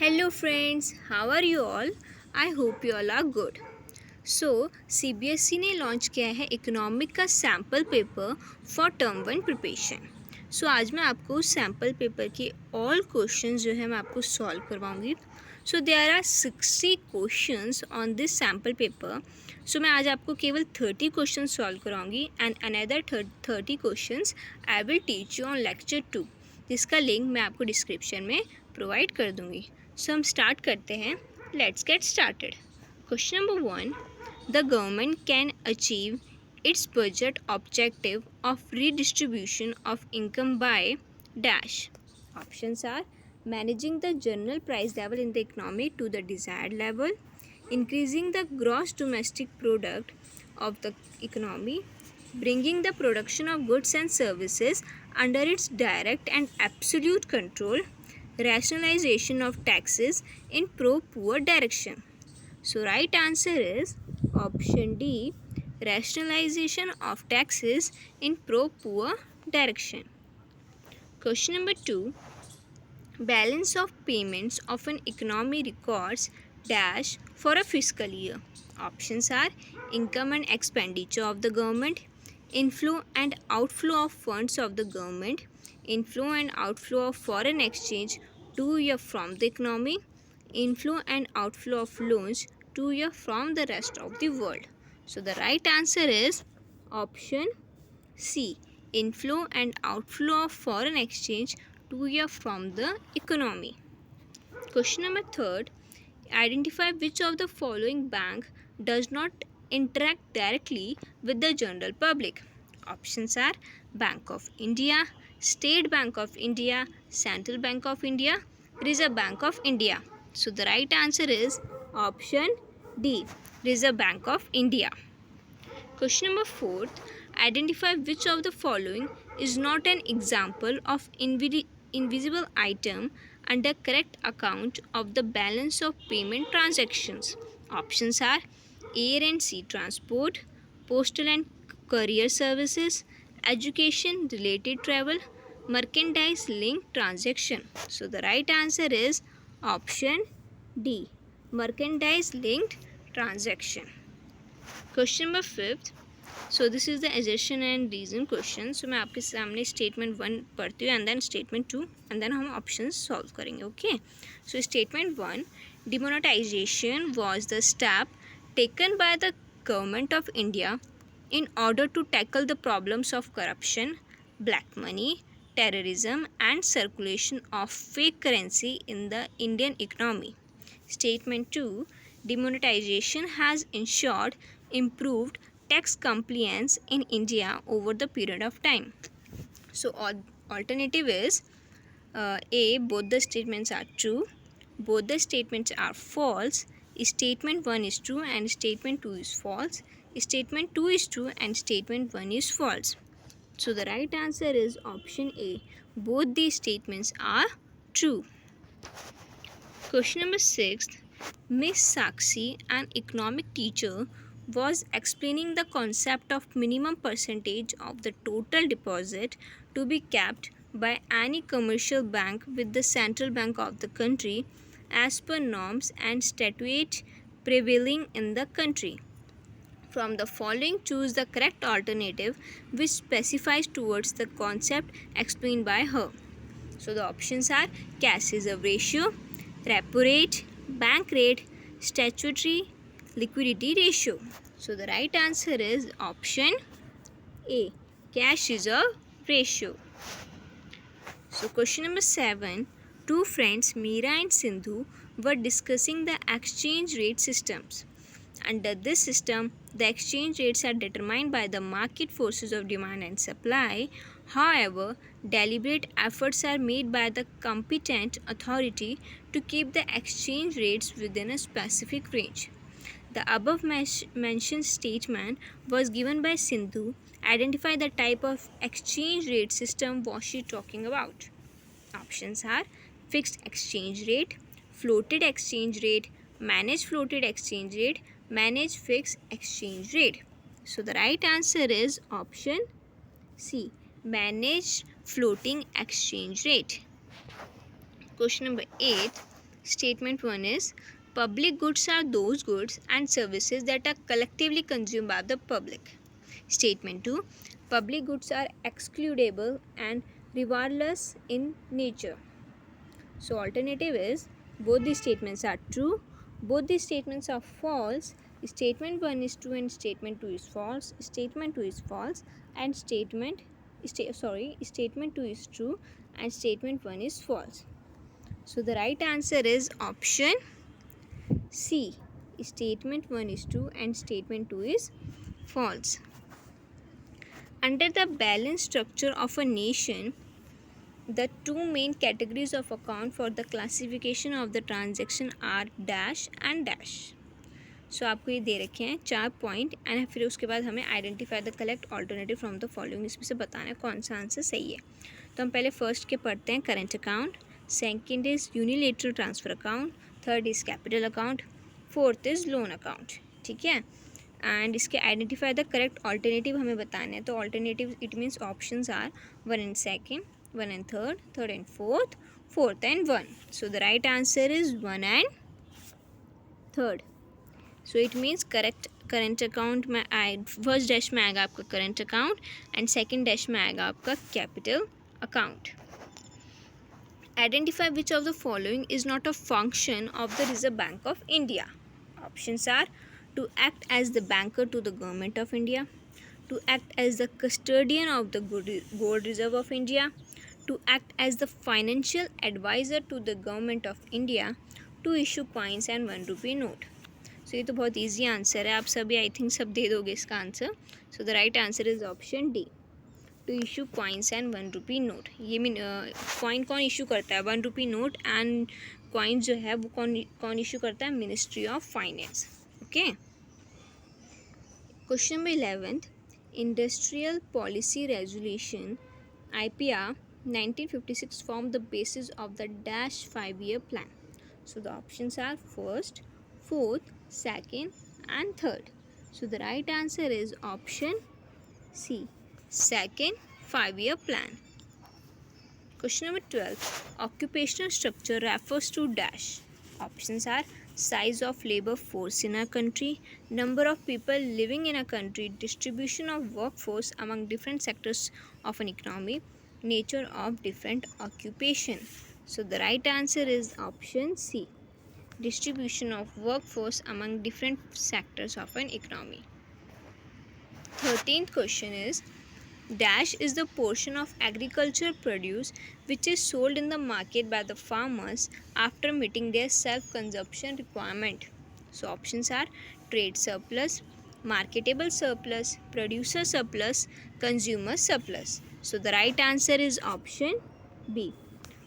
Hello friends, how are you all? I hope you all are good. So CBSE ने launch किया है economic का sample paper for term one preparation. So आज मैं आपको उस सैम्पल पेपर के ऑल क्वेश्चंस जो है मैं आपको सॉल्व करवाऊंगी। So there are 60 questions on this sample paper. So मैं आज आपको केवल 30 क्वेश्चन सॉल्व कराऊंगी and another 30 questions I will teach you on lecture 2, जिसका लिंक मैं आपको डिस्क्रिप्शन में प्रोवाइड कर दूंगी। सो हम स्टार्ट करते हैं। Let's get started. Question number 1, the government can achieve its budget objective of redistribution of income by dash. Options are managing the general price level in the economy to the desired level, increasing the gross domestic product of the economy, bringing the production of goods and services under its direct and absolute control, rationalization of taxes in pro-poor direction. So right answer is option D, rationalization of taxes in pro-poor direction. Question number 2, balance of payments of an economy records dash for a fiscal year. Options are income and expenditure of the government, inflow and outflow of funds of the government, inflow and outflow of foreign exchange to or from the economy, inflow and outflow of loans to or from the rest of the world. So the right answer is option C, inflow and outflow of foreign exchange to or from the economy. Question number 3, identify which of the following bank does not interact directly with the general public. Options are Bank of India, State Bank of India, Central Bank of India, Reserve Bank of India. So the right answer is option D, Reserve Bank of India. Question number 4, identify which of the following is not an example of invisible item under correct account of the balance of payment transactions. Options are air and sea transport, postal and courier services, education related travel, merchandise linked transaction. So the right answer is option D, merchandise linked transaction. Question number 5, so this is the assertion and reason question. So मैं आपके सामने statement 1 पढ़ती हूँ and then statement 2 and then हम option solve करेंगे। Okay, so statement 1, demonetisation was the step taken by the government of India in order to tackle the problems of corruption, black money, terrorism and circulation of fake currency in the Indian economy. Statement 2, demonetization has ensured improved tax compliance in India over the period of time. So alternative is A, both the statements are true, both the statements are false, statement 1 is true and statement 2 is false, statement 2 is true and statement 1 is false. So the right answer is option A, both these statements are true. Question number 6, Miss Sakshi, an economic teacher, was explaining the concept of minimum percentage of the total deposit to be kept by any commercial bank with the central bank of the country as per norms and statutes prevailing in the country. From the following, choose the correct alternative which specifies towards the concept explained by her. So the options are cash reserve ratio, repo rate, bank rate, statutory liquidity ratio. So the right answer is option A, cash reserve ratio. So question number 7, two friends Meera and Sindhu were discussing the exchange rate systems. Under this system, the exchange rates are determined by the market forces of demand and supply. However, deliberate efforts are made by the competent authority to keep the exchange rates within a specific range. The above mentioned statement was given by Sindhu. Identify the type of exchange rate system was she talking about. Options are fixed exchange rate, floated exchange rate, managed floated exchange rate, managed fixed exchange rate. So the right answer is option C, managed floating exchange rate. Question number 8, Statement 1 is public goods are those goods and services that are collectively consumed by the public. Statement 2, public goods are excludable and rewardless in nature. So alternative is both these statements are true, both these statements are false, statement 1 is true and statement 2 is false, statement 2 is false and statement 2 is true and statement 1 is false. So the right answer is option C. Statement 1 is true and statement 2 is false. Under the balance structure of a nation, the two main categories of account for the classification of the transaction are dash and dash. सो आपको ये दे रखे हैं 4 point and फिर उसके बाद हमें identify the collect alternative from the following, इसमें से बताना है कौन सा आंसर सही है. तो हम पहले फर्स्ट के पढ़ते हैं current account, second is unilateral transfer account, third is capital account, fourth is loan account. ठीक है, एंड इसके आइडेंटिफाई द करेक्ट ऑल्टरनेटिव हमें बताने हैं. तो alternative it means options are 1 and 2, 1 and 3, 3rd and 4th, 4th and 1. So the right answer is 1 and 3rd. So it means correct current account में first dash में आएगा आपका current account and second dash में आएगा आपका capital account. Identify which of the following is not a function of the Reserve Bank of India. Options are to act as the banker to the government of India, to act as the custodian of the gold reserve of India, to act as the financial advisor to the government of India, to issue coins and 1 rupee note. So ये तो बहुत easy answer है, आप सभी I think सब दे दोगे इसका answer. So the right answer is option D, to issue coins and 1 rupee note. ये मीन कॉइन कौन इशू करता है? 1 rupee नोट एंड कॉइन जो है वो कौन इशू करता है? Ministry of finance. Okay. Question number 11th, industrial policy resolution IPR 1956 formed the basis of the dash 5-year plan. So the options are first, fourth, second and third. So the right answer is option C, second 5-year plan. Question number 12, occupational structure refers to dash. Options are size of labor force in a country, number of people living in a country, distribution of workforce among different sectors of an economy, nature of different occupation. So the right answer is option C, distribution of workforce among different sectors of an economy. 13th question is dash is the portion of agricultural produce which is sold in the market by the farmers after meeting their self-consumption requirement. So options are trade surplus, marketable surplus, producer surplus, consumer surplus. So the right answer is option B,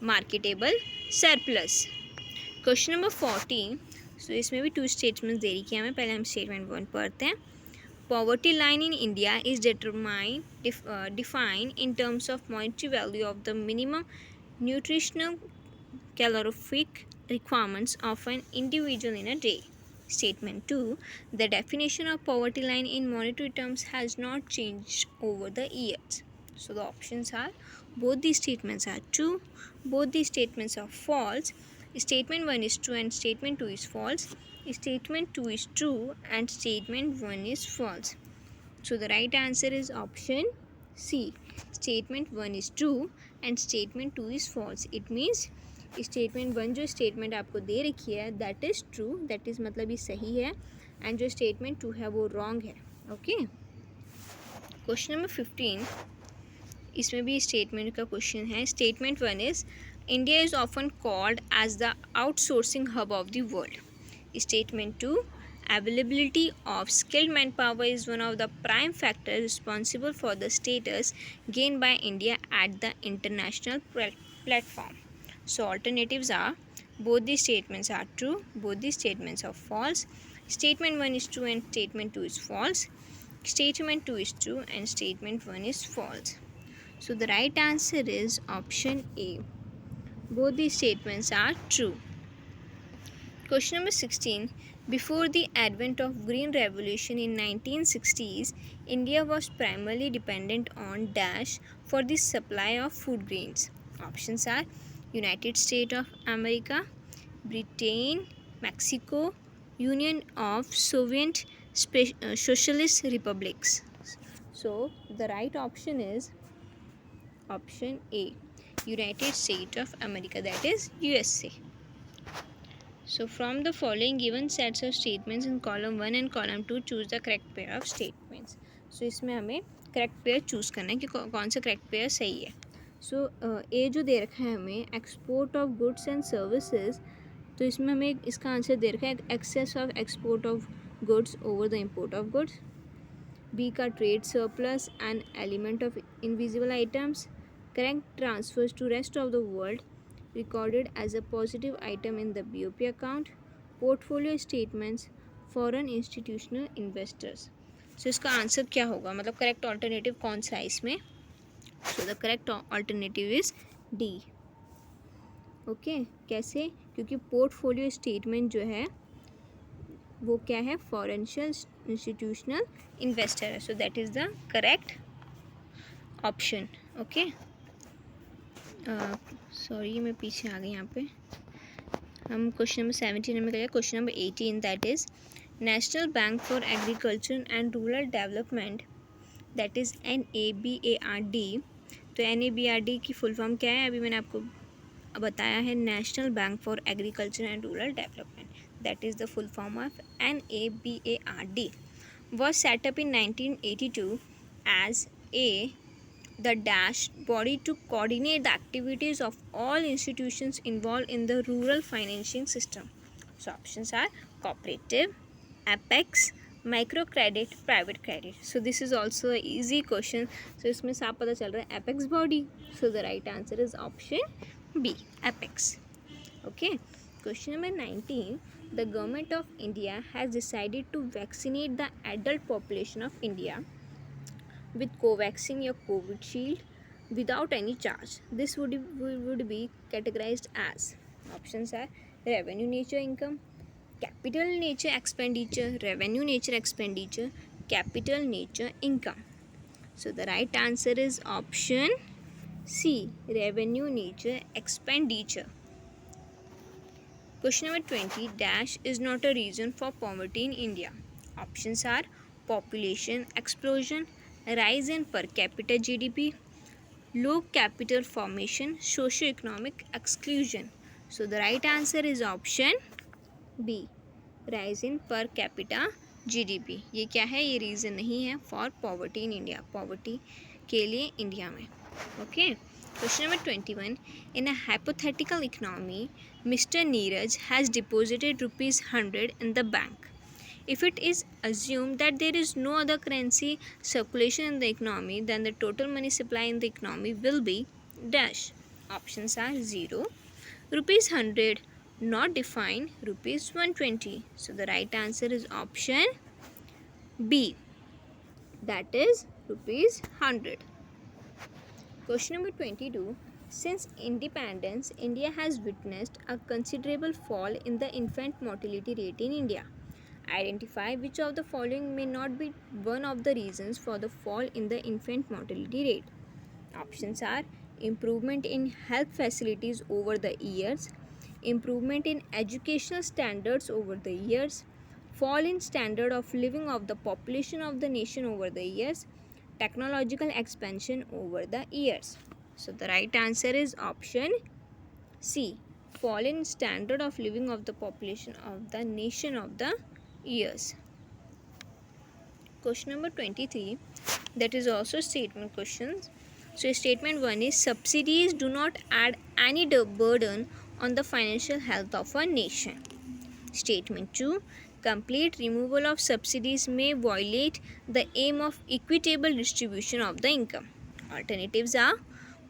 marketable surplus. Question number 14. So इसमें भी 2 statements दे रही है हमें. पहले हम statement 1 पढ़ते हैं. Poverty line in India is defined in terms of monetary value of the minimum nutritional calorific requirements of an individual in a day. Statement 2, the definition of poverty line in monetary terms has not changed over the years. So the options are both these statements are true, both these statements are false, statement 1 is true and statement 2 is false, statement 2 is true and statement 1 is false. So the right answer is option C, statement 1 is true and statement 2 is false. It means statement 1 जो statement आपको दे रखी है that is true, that is मतलब ये सही है, and जो statement 2 है वो wrong है. Okay. Question number 15, इसमें भी statement का question है. Statement 1 is India is often called as the outsourcing hub of the world. Statement 2, availability of skilled manpower is one of the prime factors responsible for the status gained by India at the international platform. So alternatives are both these statements are true, both these statements are false, statement 1 is true and statement 2 is false, statement 2 is true and statement 1 is false. So the right answer is option A, both these statements are true. Question number 16. Before the advent of Green Revolution in 1960s, India was primarily dependent on dash for the supply of food grains. Options are United States of America, Britain, Mexico, Union of Soviet Socialist Republics. So the right option is option A, United States of America, that is USA. So from the following given sets of statements in column 1 and column 2, choose the correct pair of statements. So इसमें हमें correct pair choose करना है कि कौन सा correct pair सही है. So ए जो दे रखा है हमें export of goods and services, तो इसमें हमें इसका आंसर दे रखा है excess of export of goods over the import of goods. B का trade surplus and element of invisible items, correct transfers to rest of the world recorded as a positive item in the BOP account, portfolio statements, foreign institutional investors. So इसका answer क्या होगा, मतलब correct alternative कौन सा है इसमें. So the correct alternative is D. Okay, कैसे, क्योंकि पोर्टफोलियो स्टेटमेंट जो है वो क्या है, फॉरेंशियल इंस्टीट्यूशनल इन्वेस्टर है. So that is the correct option. Okay, sorry मैं पीछे आ गई यहाँ पे. हम क्वेश्चन नंबर 17 में करेंगे. Question number 18 that is national bank for agriculture and rural development, that is NABARD. तो NABARD की फुल फॉर्म क्या है, अभी मैंने आपको बताया है. National bank for agriculture and rural development, that is the full form of NABARD. was set up in 1982 as the dash body to coordinate the activities of all institutions involved in the rural financing system. So options are cooperative, apex, microcredit, private credit. So this is also an easy question. So इसमें साफ पता चल रहा है apex body. So the right answer is option B, apex. Okay. Question number 19. The government of India has decided to vaccinate the adult population of India with Covaxin or Covishield without any charge. This would be categorized as, options are revenue nature income, capital nature expenditure, revenue nature expenditure, capital nature income. So the right answer is option C, revenue nature expenditure. Question number 20. Dash is not a reason for poverty in India. Options are population explosion, rise in per capita GDP, low capital formation, socio-economic exclusion. So the right answer is option B, rise in per capita GDP. ये क्या है, ये reason नहीं है for poverty in India, poverty के लिए India में. Okay. Question number 21. In a hypothetical economy, Mr. Neeraj has deposited rupees 100 in the bank. If it is assumed that there is no other currency circulation in the economy, then the total money supply in the economy will be dash. Options are 0, rupees 100, not defined, rupees 120. So the right answer is option B, that is rupees 100. Question number 22. Since independence, India has witnessed a considerable fall in the infant mortality rate in India. Identify which of the following may not be one of the reasons for the fall in the infant mortality rate. Options are improvement in health facilities over the years, improvement in educational standards over the years, fall in standard of living of the population of the nation over the years, technological expansion over the years. So the right answer is option C, fall in standard of living of the population of the nation of the years. Question number 23, that is also statement questions. So statement 1 is subsidies do not add any burden on the financial health of a nation. Statement 2, complete removal of subsidies may violate the aim of equitable distribution of the income. Alternatives are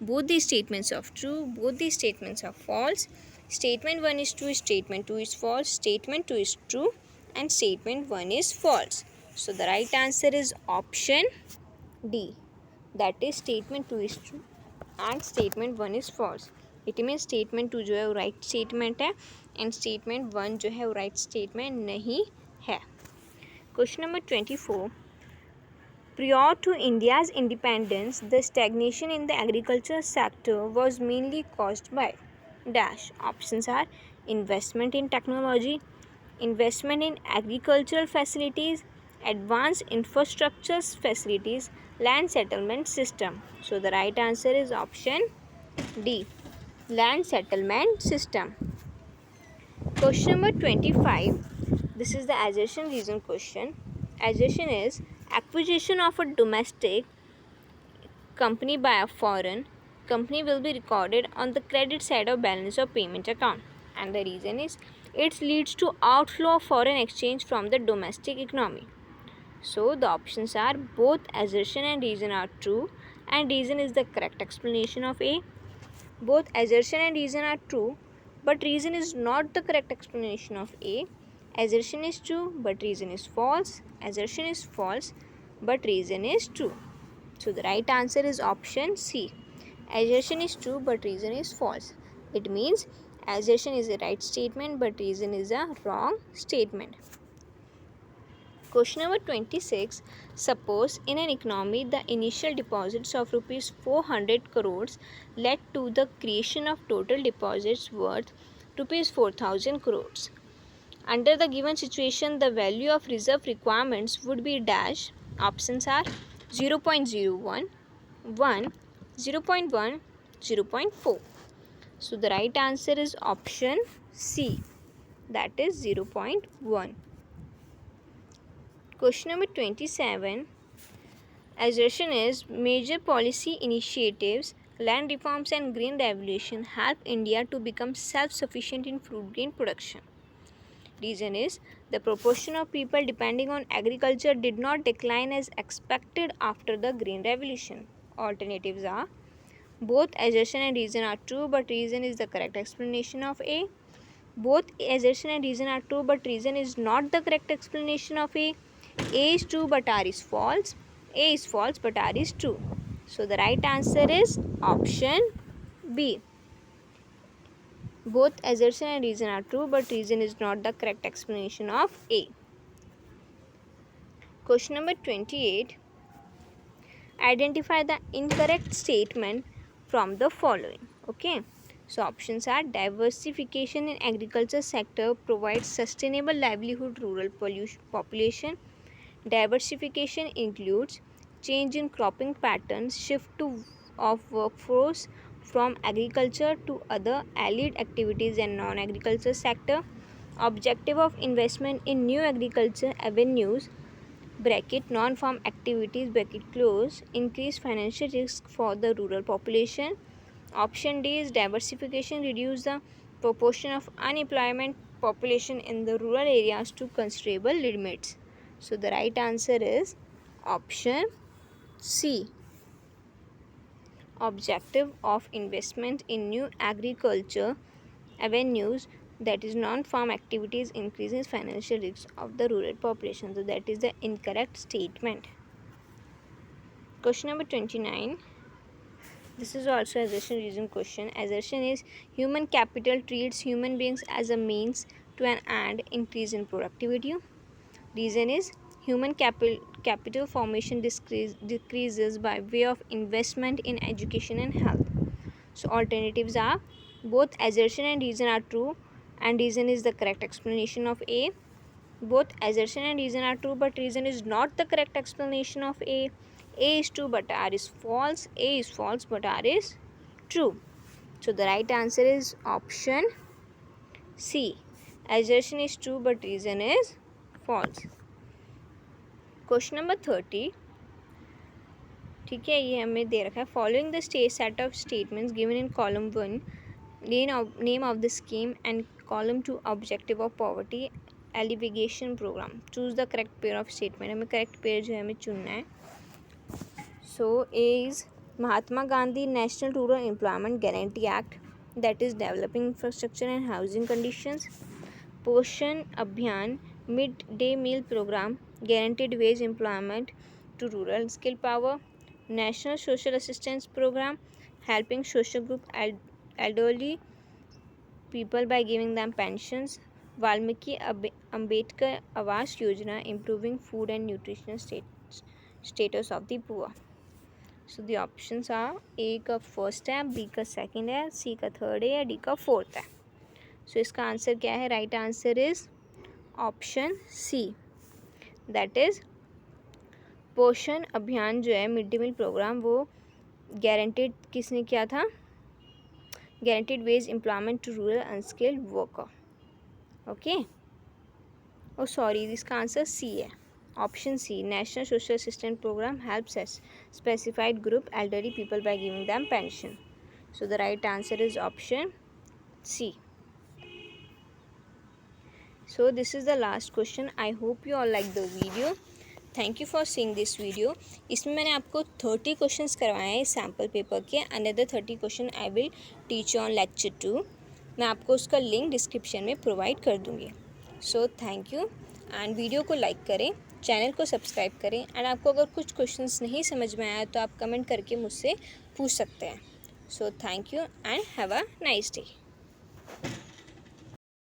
both these statements are true, both these statements are false, statement 1 is true, statement 2 is false, statement 2 is true, and statement 1 is false. So the right answer is option D, that is statement 2 is true and statement 1 is false. It means statement 2 जो है वो right statement है and statement 1 जो है वो right statement नहीं है. Question number 24. Prior to India's independence, the stagnation in the agricultural sector was mainly caused by dash. Options are investment in technology, investment in agricultural facilities, advanced infrastructure facilities, land settlement system. So the right answer is option D, land settlement system. Question number 25. This is the assertion reason question. Assertion is acquisition of a domestic company by a foreign company will be recorded on the credit side of balance of payment account, and the reason is it leads to outflow of foreign exchange from the domestic economy. So the options are both assertion and reason are true, and reason is the correct explanation of A. Both assertion and reason are true, but reason is not the correct explanation of A. Assertion is true, but reason is false. Assertion is false, but reason is true. So the right answer is option C. Assertion is true, but reason is false. It means assertion is a right statement, but reason is a wrong statement. Question number 26. Suppose in an economy the initial deposits of rupees 400 crores led to the creation of total deposits worth rupees 4000 crores. Under the given situation, the value of reserve requirements would be dash. Options are 0.01, 1, 0.1, 0.4. So the right answer is option C, that is 0.1. Question number 27. Assertion is major policy initiatives, land reforms and green revolution help India to become self-sufficient in fruit grain production. Reason is the proportion of people depending on agriculture did not decline as expected after the green revolution. Alternatives are both assertion and reason are true, but reason is the correct explanation of A. Both assertion and reason are true, but reason is not the correct explanation of A. A is true, but R is false. A is false, but R is true. So the right answer is option B. Both assertion and reason are true, but reason is not the correct explanation of A. Question number 28. Identify the incorrect statement from the following. Okay. So options are diversification in agriculture sector provides sustainable livelihood rural population. Diversification includes change in cropping patterns, shift of workforce from agriculture to other allied activities and non-agriculture sector. Objective of investment in new agriculture avenues bracket non-farm activities bracket close increase financial risk for the rural population. Option D is diversification reduce the proportion of unemployment population in the rural areas to considerable limits. So the right answer is option C. Objective of investment in new agriculture avenues, that is non-farm activities, increases financial risks of the rural population. So that is the incorrect statement. Question number 29. This is also assertion reason question. Assertion is human capital treats human beings as a means to an end, increase in productivity. Reason is human capital formation decreases by way of investment in education and health. So alternatives are both assertion and reason are true, and reason is the correct explanation of A. Both assertion and reason are true, but reason is not the correct explanation of A. A is true, but R is false. A is false, but R is true. So the right answer is option C. Assertion is true, but reason is false. Question number 30. ठीक है, ये हमें दे रखा है following the set of statements given in column 1 name of the scheme and column 2 objective of poverty alleviation program. Choose the correct pair of statement. हमें correct pair जो है हमें चुनना है. So A is Mahatma Gandhi national rural employment guarantee act, that is developing infrastructure and housing conditions. Poshan Abhiyan mid day meal program, guaranteed wage employment to rural skill power. National social assistance program, helping social group elderly people by giving them pensions. Valmiki Ambedkar Awas Yojana, improving food and nutritional status of the poor. So the options are A का first है, B का second है, C का third है या D का fourth है. सो इसका आंसर क्या है? Right answer is option C, that is Poshan Abhiyan जो है मिड डे मील प्रोग्राम वो गारंटेड किसने किया था? Guaranteed wage employment to rural unskilled worker. Okay, oh sorry, इसका आंसर सी है, option C. National social assistant program helps as specified group elderly people by giving them pension. So the right answer is option C. So this is the last question. I hope you all like the video. Thank you for seeing this video. इसमें मैंने आपको 30 questions करवाए हैं sample paper के. Another 30 question I will teach on lecture 2. मैं आपको उसका link description में प्रोवाइड कर दूँगी. So thank you, and video को लाइक करें, चैनल को सब्सक्राइब करें, एंड आपको अगर कुछ क्वेश्चंस नहीं समझ में आया तो आप कमेंट करके मुझसे पूछ सकते हैं. So thank you and have a nice day.